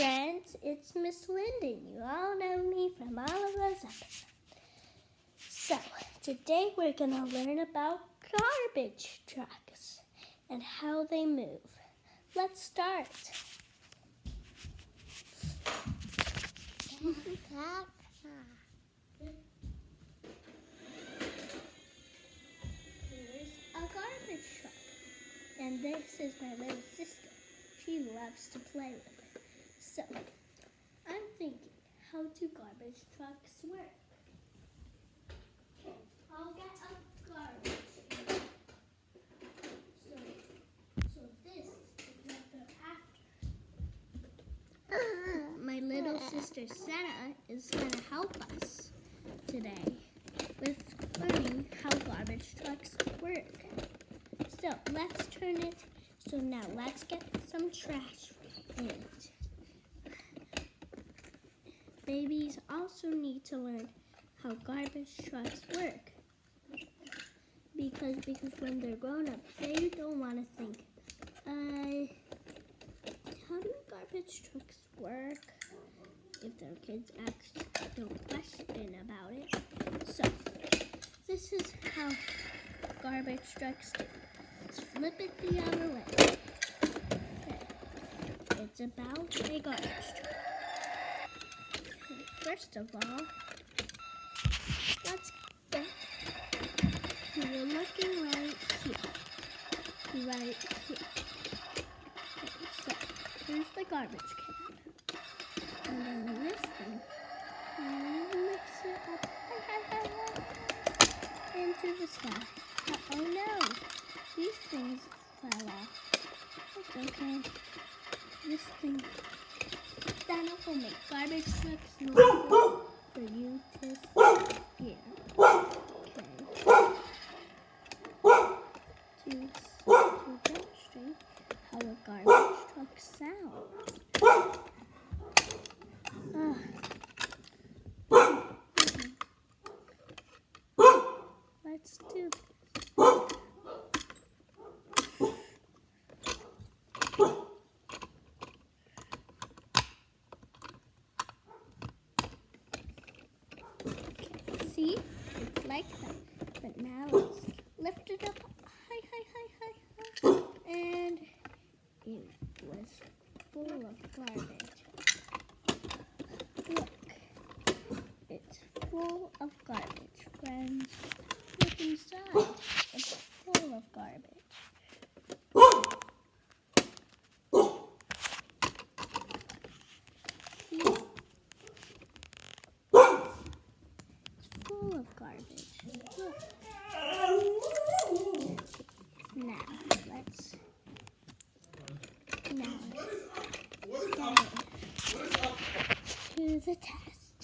friends, it's Miss Linden. You all know me from all of those episodes. So, today we're going to learn about garbage trucks and how they move. Let's start. Here's a garbage truck. And this is my little sister. She loves to play with it. So, I'm thinking, how do garbage trucks work? I'll get a garbage truck. So this is what they're after. My little sister Senna is going to help us today with learning how garbage trucks work. So let's turn it. So now let's get some trash in it. Babies also need to learn how garbage trucks work. Because when they're grown up, they don't want to think, how do garbage trucks work? If their kids don't question about it. So, this is how garbage trucks do. Let's flip it the other way. Okay. It's about a garbage truck. Okay. First of all, let's get. We're looking right here. Right here. Okay, so, here's the garbage can. And then this thing, mix it up into the sky. Oh no, these things fell off. It's okay. This thing, that will make garbage trucks noise for you to hear. Okay. To demonstrate how a garbage truck sounds. Let's do this. Okay, see? It's like that. But now let's lift it up high. And it was full of garbage. Look. It's full of garbage, friends. Look inside. It's full of garbage. See? It's full of garbage. Look. Now, let's to the test.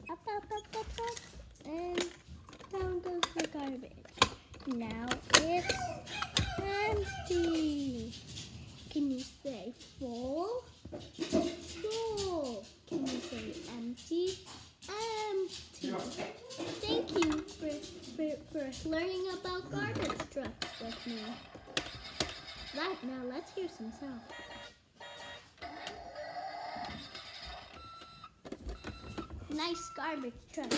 Up, and down goes the garbage. Now it's empty. Can you say full? Full. Can you say empty? Empty. Thank you for learning about garbage trucks with me. Now let's hear some sound. Nice garbage truck.